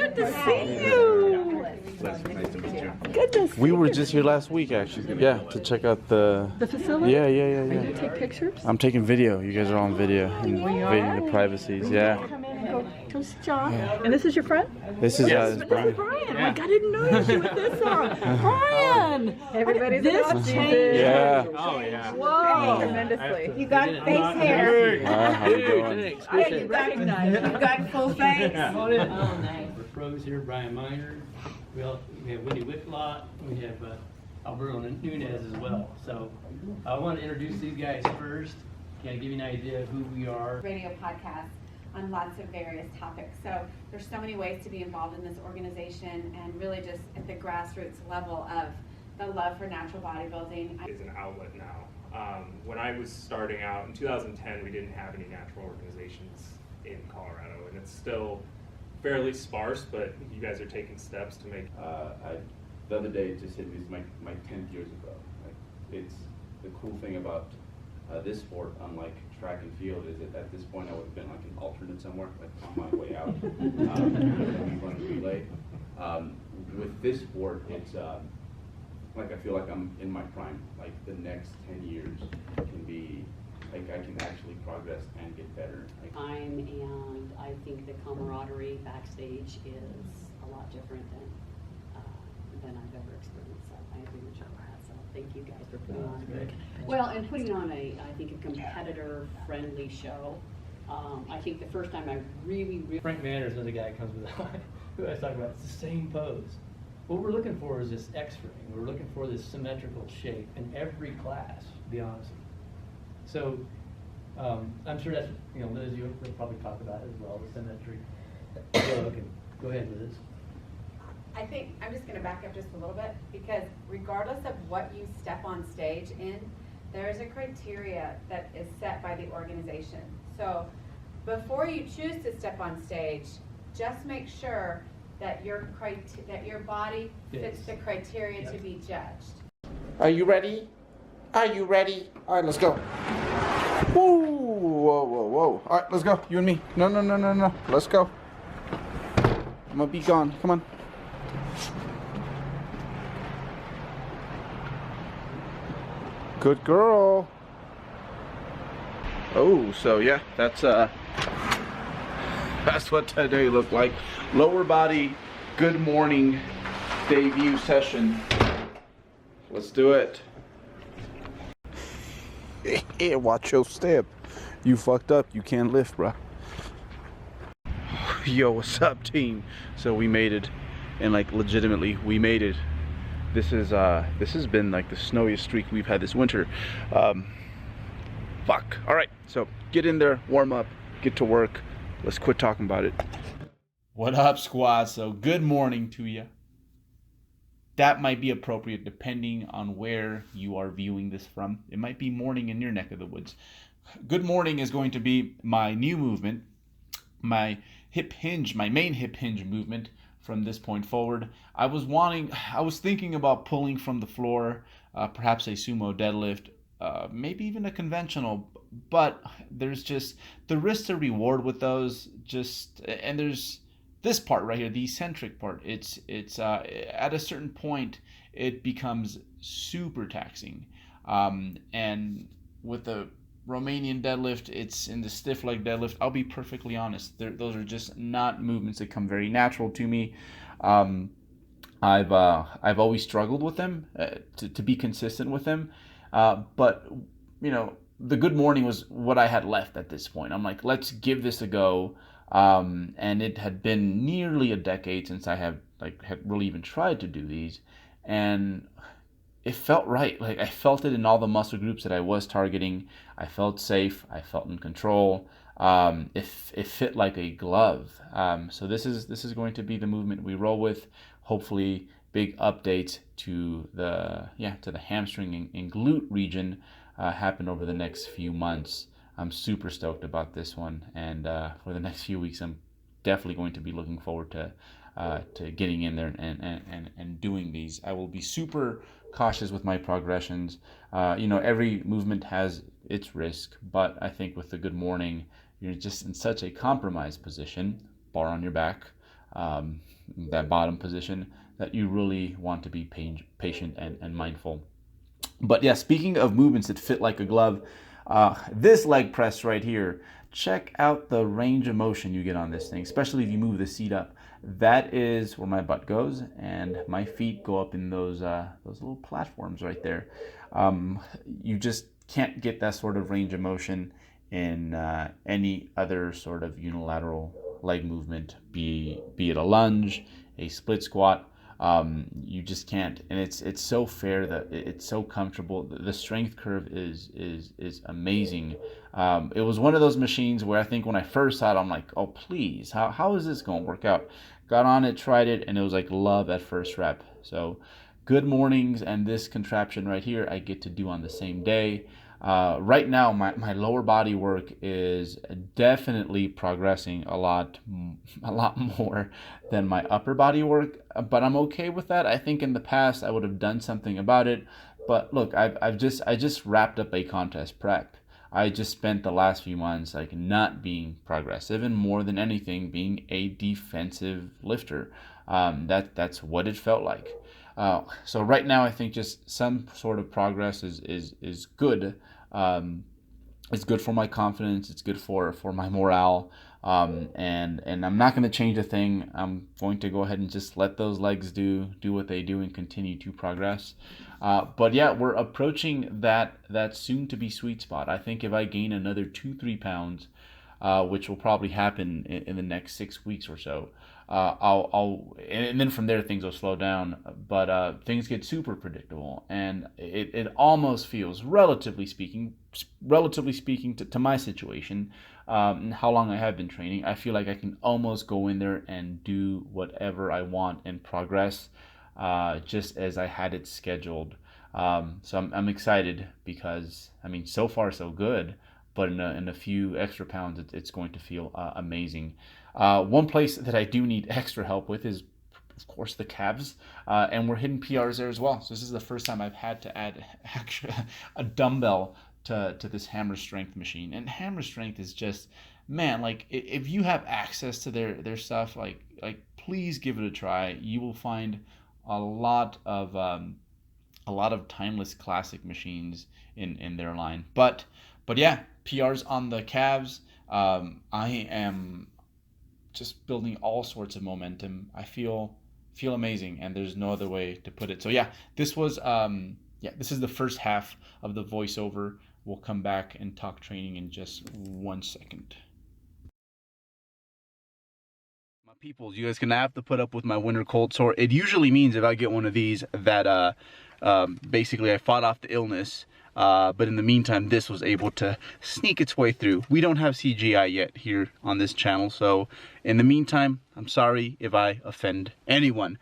good to see you. Nice to meet you. Good to see We were you. just here last week, actually. Yeah, to check out the facility? Yeah. Are you going to take pictures? I'm taking video. You guys are on video, invading the privacies. Yeah. Come in and go see John. And this is your friend? This is This is Brian. Oh my God, I didn't notice you with this on. Brian! Everybody's This changed. Yeah. Oh, yeah. Whoa. Tremendously. You got face hair. How you doing? You got full face. Oh, nice. We're pros here, Brian Miner. We have Wendy Whitlock. We have Alberto Nunez as well. So I want to introduce these guys first. Kind of give you an idea of who we are. Radio podcast on lots of various topics. So there's so many ways to be involved in this organization, and really just at the grassroots level of the love for natural bodybuilding. Is an outlet now. When I was starting out in 2010, we didn't have any natural organizations in Colorado, and it's still fairly sparse, but you guys are taking steps to make. The other day it just hit me, it's my 10th years ago. Like, it's the cool thing about this sport, unlike track and field, is that at this point I would have been like an alternate somewhere, like on my way out. Run a relay. With this sport, it's like I feel like I'm in my prime. Like the next 10 years can be, like I can actually progress and get better. And I think the camaraderie backstage is a lot different than I've ever experienced. So I agree with you on that. So thank you guys for putting on and putting on I think a competitor-friendly show. I think the first time I really Frank Manners is the guy that comes with who I was talking about. It's the same pose. What we're looking for is this X-ray. We're looking for this symmetrical shape in every class, to be honest with you. So I'm sure that's, Liz, you'll probably talk about it as well, the symmetry. Okay, go ahead, Liz. I think I'm just going to back up just a little bit, because regardless of what you step on stage in, there is a criteria that is set by the organization. So before you choose to step on stage, just make sure that your body fits the criteria to be judged. Are you ready? Are you ready? All right, let's go. Woo! Whoa, whoa, whoa. All right, let's go. You and me. No. Let's go. I'm gonna be gone. Come on. Good girl. Oh, so yeah, that's what today looked like. Lower body, good morning debut session. Let's do it. Yeah, watch your step. You fucked up. You can't lift, bro. Yo, what's up, team? So we made it, and like legitimately, we made it. This has been like the snowiest streak we've had this winter. Fuck. All right, so get in there, warm up, get to work. Let's quit talking about it. What up, squad? So good morning to you. That might be appropriate depending on where you are viewing this from. It might be morning in your neck of the woods. Good morning is going to be my new movement, my main hip hinge movement from this point forward. I was thinking about pulling from the floor, perhaps a sumo deadlift, maybe even a conventional, but there's just the risk to reward with those, and there's this part right here, the eccentric part. It's at a certain point it becomes super taxing, and with the Romanian deadlift, it's in the stiff leg deadlift. I'll be perfectly honest, those are just not movements that come very natural to me. I've always struggled with them, to be consistent with them, but the good morning was what I had left at this point. I'm like, let's give this a go. And it had been nearly a decade since I had really even tried to do these, and it felt right. Like I felt it in all the muscle groups that I was targeting. I felt safe. I felt in control. It fit like a glove. So this is going to be the movement we roll with. Hopefully, big updates to the hamstring and glute region happen over the next few months. I'm super stoked about this one, and for the next few weeks, I'm definitely going to be looking forward to getting in there and doing these. I will be super cautious with my progressions. Every movement has its risk, but I think with the good morning, you're just in such a compromised position, bar on your back, that bottom position, that you really want to be patient and mindful. But yeah, speaking of movements that fit like a glove, this leg press right here, check out the range of motion you get on this thing, especially if you move the seat up. That is where my butt goes, and my feet go up in those little platforms right there. You just can't get that sort of range of motion in any other sort of unilateral leg movement, be it a lunge, a split squat. You just can't, and it's so fair, that it's so comfortable. The strength curve is amazing. It was one of those machines where I think when I first saw it, I'm like, oh please, how is this going to work out? Got on it, tried it, and it was like love at first rep. So good mornings, and this contraption right here I get to do on the same day. Right now, my lower body work is definitely progressing a lot more than my upper body work, but I'm okay with that. I think in the past I would have done something about it, but look, I just wrapped up a contest prep. I just spent the last few months like not being progressive, and more than anything being a defensive lifter. That's what it felt like. So right now, I think just some sort of progress is good. It's good for my confidence. It's good for my morale. And I'm not going to change a thing. I'm going to go ahead and just let those legs do what they do and continue to progress. But yeah, we're approaching that soon to be sweet spot. I think if I gain another 2-3 pounds, which will probably happen in the next 6 weeks or so, and then from there things will slow down, but things get super predictable, and it almost feels, relatively speaking to my situation, and how long I have been training, I feel like I can almost go in there and do whatever I want and progress, just as I had it scheduled. So I'm excited, because I mean, so far so good, but in a few extra pounds, it's going to feel amazing. One place that I do need extra help with is, of course, the calves, and we're hitting PRs there as well. So this is the first time I've had to add a dumbbell to this hammer strength machine. And hammer strength is just, man, like if you have access to their stuff, like please give it a try. You will find a lot of timeless classic machines in their line. But yeah, PRs on the calves. I am just building all sorts of momentum. I feel amazing, and there's no other way to put it. So yeah, this is the first half of the voiceover. We'll come back and talk training in just 1 second. My peoples, you guys gonna have to put up with my winter cold sore. It usually means, if I get one of these, that basically I fought off the illness. But in the meantime, this was able to sneak its way through. We don't have CGI yet here on this channel, so in the meantime, I'm sorry if I offend anyone.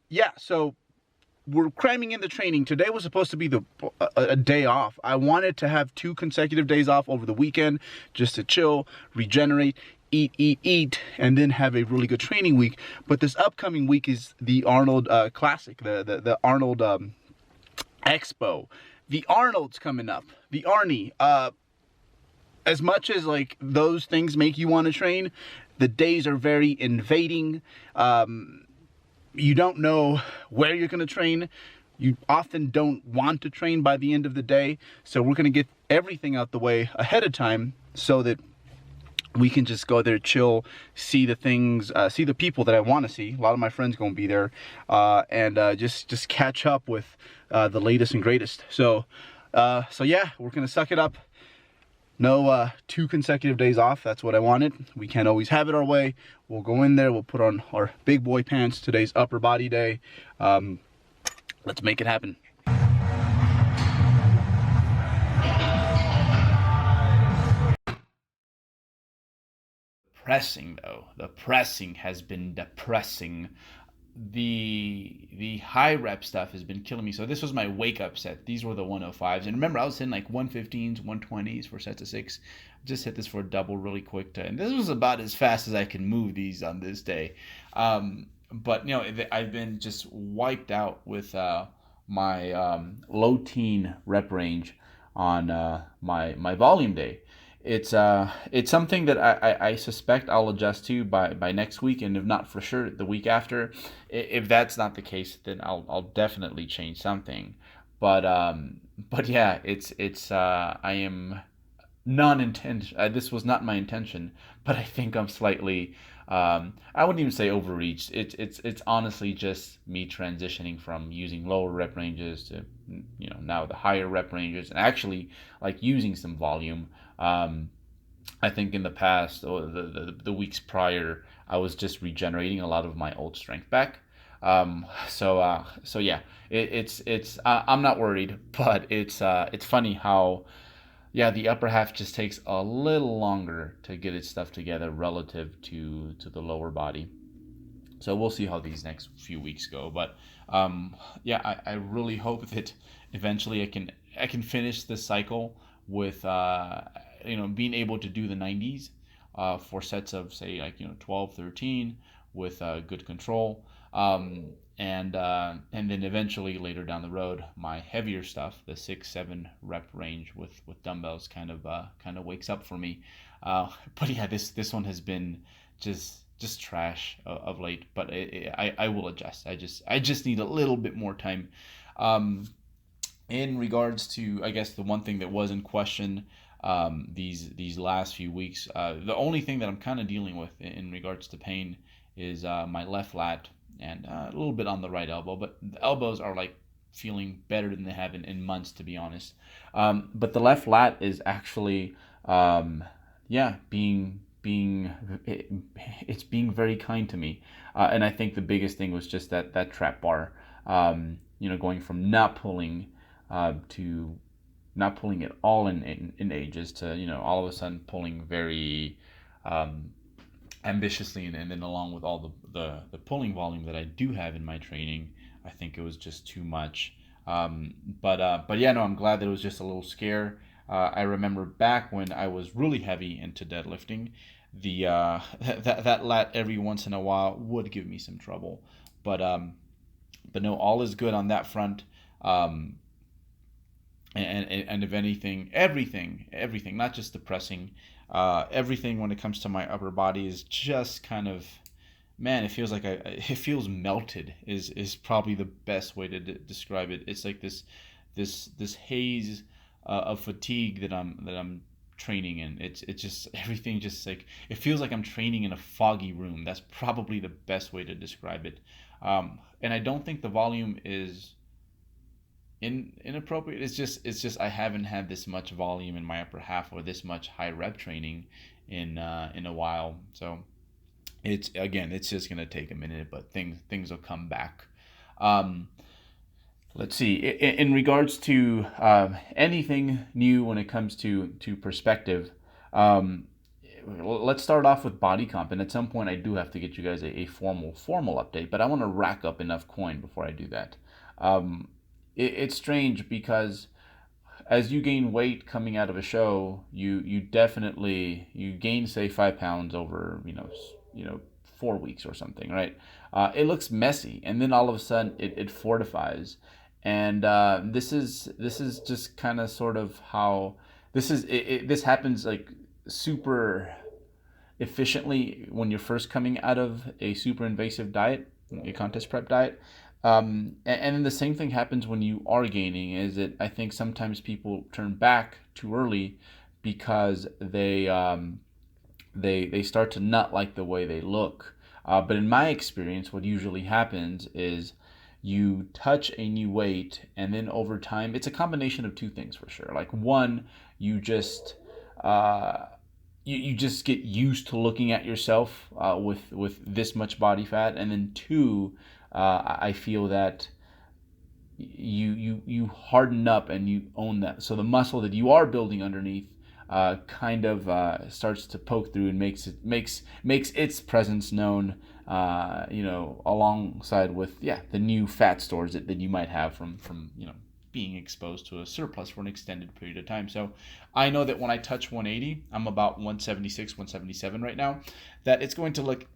Yeah, so we're cramming in the training. Today was supposed to be a day off. I wanted to have 2 consecutive days off over the weekend, just to chill, regenerate, eat, and then have a really good training week. But this upcoming week is the Arnold Classic, the Arnold Expo. The Arnold's coming up. The Arnie. As much as like those things make you want to train, the days are very invading. You don't know where you're going to train. You often don't want to train by the end of the day. So we're going to get everything out the way ahead of time, so that we can just go there, chill, see the things, see the people that I want to see. A lot of my friends going to be there, and just catch up with the latest and greatest. So yeah, we're going to suck it up. No 2 consecutive days off. That's what I wanted. We can't always have it our way. We'll go in there. We'll put on our big boy pants. Today's upper body day. Let's make it happen. Pressing, though, the pressing has been depressing. The high rep stuff has been killing me. So this was my wake up set. These were the 105s, and remember, I was hitting like 115s, 120s for sets of 6. Just hit this for a double really quick, and this was about as fast as I can move these on this day. But you know, I've been just wiped out with my low teen rep range on my volume day. it's something that I suspect I'll adjust to by next week, and if not for sure the week after. If that's not the case, then I'll definitely change something. But yeah, it's I am non-intention. This was not my intention, but I think I'm slightly. I wouldn't even say overreached. It's honestly just me transitioning from using lower rep ranges to now the higher rep ranges, and actually like using some volume. I think in the past or the weeks prior, I was just regenerating a lot of my old strength back. So yeah, it's I'm not worried, but it's funny how yeah, the upper half just takes a little longer to get its stuff together relative to the lower body. So we'll see how these next few weeks go. But yeah, I really hope that eventually I can finish this cycle with being able to do the 90s for sets of say like 12, 13 with good control. And then eventually later down the road, my heavier stuff, the 6-7 rep range with dumbbells, kind of wakes up for me. But yeah, this one has been just trash of late. But I will adjust. I just need a little bit more time. In regards to, I guess the one thing that was in question these last few weeks, the only thing that I'm kind of dealing with in regards to pain is my left lat and a little bit on the right elbow, but the elbows are like feeling better than they have in months, to be honest. But the left lat is actually, yeah, it's being very kind to me. And I think the biggest thing was just that trap bar, going from not pulling to not pulling at all in ages to all of a sudden pulling very ambitiously, and then along with all the pulling volume that I do have in my training, I think it was just too much. But yeah, no, I'm glad that it was just a little scare. I remember back when I was really heavy into deadlifting, the that lat every once in a while would give me some trouble. But no, all is good on that front. And if anything, everything, not just the pressing, everything when it comes to my upper body is just kind of, man, it feels like it feels melted is probably the best way to describe it. It's like this haze of fatigue that I'm training in. It's just everything just like it feels like I'm training in a foggy room. That's probably the best way to describe it. And I don't think the volume is inappropriate. It's just I haven't had this much volume in my upper half or this much high rep training in a while. So it's just gonna take a minute, but things will come back. Let's see. In regards to anything new when it comes to perspective, let's start off with body comp. And at some point, I do have to get you guys a formal update. But I want to rack up enough coin before I do that. It's strange because as you gain weight coming out of a show, you definitely gain say 5 pounds over 4 weeks or something, right? It looks messy, and then all of a sudden it fortifies, and this is just kind of sort of how this happens like super efficiently when you're first coming out of a super invasive diet, a contest prep diet. And then the same thing happens when you are gaining, is that I think sometimes people turn back too early because they start to not like the way they look. But in my experience, what usually happens is you touch a new weight, and then over time, it's a combination of two things for sure. Like one, you just you just get used to looking at yourself with this much body fat, and then two, I feel that you harden up and you own that. So the muscle that you are building underneath kind of starts to poke through and makes its presence known. Alongside with the new fat stores that you might have from being exposed to a surplus for an extended period of time. So I know that when I touch 180, I'm about 176, 177 right now, that it's going to look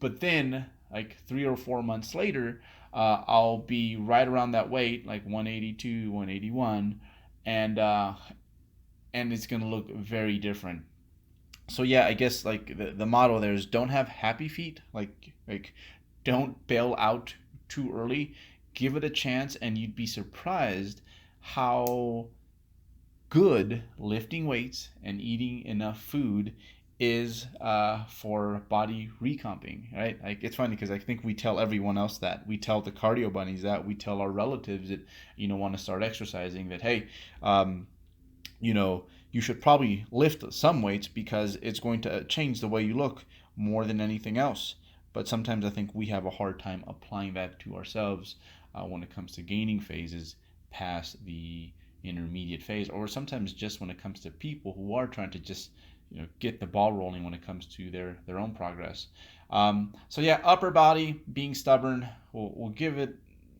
but then like 3 or 4 months later, I'll be right around that weight, like 182, 181, and and it's going to look very different. So yeah, I guess like the motto there is don't have happy feet. Like don't bail out too early. Give it a chance, and you'd be surprised how good lifting weights and eating enough food is for body recomping, right? Like it's funny because I think we tell everyone else that. We tell the cardio bunnies that. We tell our relatives that want to start exercising that, hey, you should probably lift some weights because it's going to change the way you look more than anything else. But sometimes I think we have a hard time applying that to ourselves when it comes to gaining phases past the intermediate phase, or sometimes just when it comes to people who are trying to just get the ball rolling when it comes to their own progress. So yeah, upper body being stubborn. We'll give it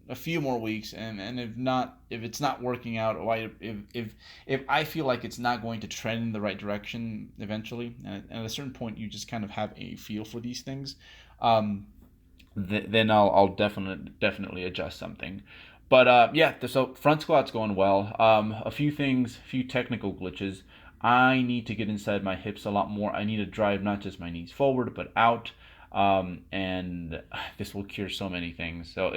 a few more weeks, and if it's not working out, or if I feel like it's not going to trend in the right direction eventually, and at a certain point you just kind of have a feel for these things, then I'll definitely adjust something. But yeah, so front squat's going well. A few technical glitches. I need to get inside my hips a lot more. I need to drive not just my knees forward but out, and this will cure so many things. So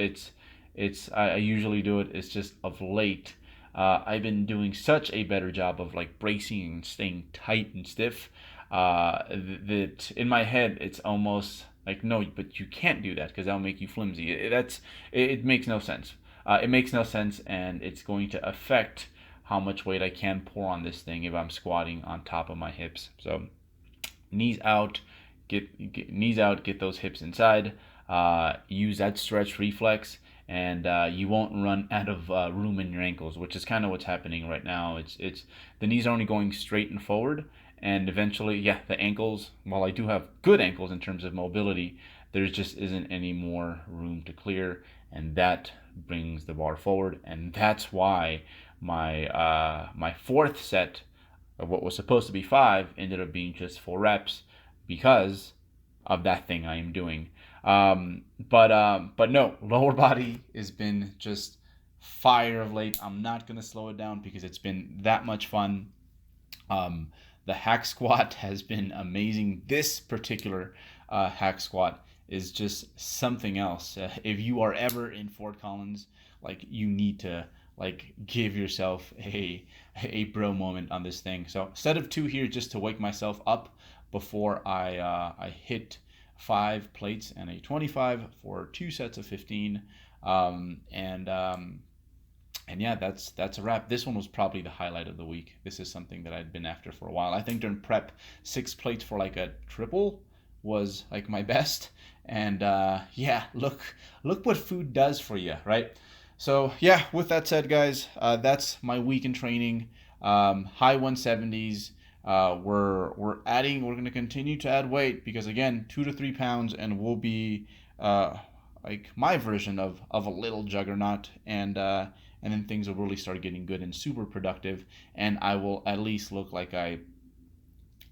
I usually do it. It's just of late, I've been doing such a better job of like bracing and staying tight and stiff that in my head it's almost like, no, but you can't do that because that'll make you flimsy. It makes no sense. It makes no sense, and it's going to affect how much weight I can pour on this thing if I'm squatting on top of my hips. So knees out, get knees out, get those hips inside. Use that stretch reflex, and you won't run out of room in your ankles, which is kind of what's happening right now. It's the knees are only going straight and forward, and eventually, yeah, the ankles. While I do have good ankles in terms of mobility, there just isn't any more room to clear, and that brings the bar forward, and that's why my fourth set of what was supposed to be 5 ended up being just 4 reps because of that thing I am doing. But no, lower body has been just fire of late. I'm not gonna slow it down because it's been that much fun. The hack squat has been amazing. This particular hack squat is just something else. If you are ever in Fort Collins, like, you need to like give yourself a bro moment on this thing. So set of 2 here just to wake myself up before I hit 5 plates and a 25 for 2 sets of 15. And yeah, that's a wrap. This one was probably the highlight of the week. This is something that I'd been after for a while. I think during prep, 6 plates for like a triple was like my best. And yeah, look what food does for you, right? So yeah, with that said, guys, that's my week in training. High 170s. We're going to continue to add weight because, again, 2 to 3 pounds, and we'll be like my version of a little juggernaut, and then things will really start getting good and super productive, and I will at least look like I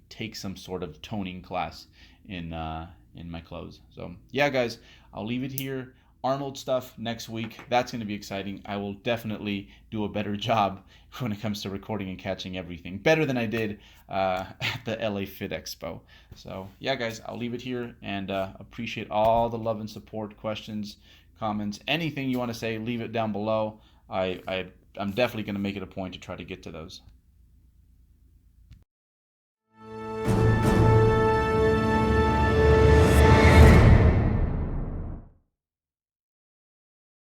take some sort of toning class in my clothes. So yeah, guys, I'll leave it here. Arnold stuff next week. That's going to be exciting. I will definitely do a better job when it comes to recording and catching everything. Better than I did at the LA Fit Expo. So yeah, guys, I'll leave it here, and appreciate all the love and support, questions, comments, anything you want to say, leave it down below. I'm definitely going to make it a point to try to get to those.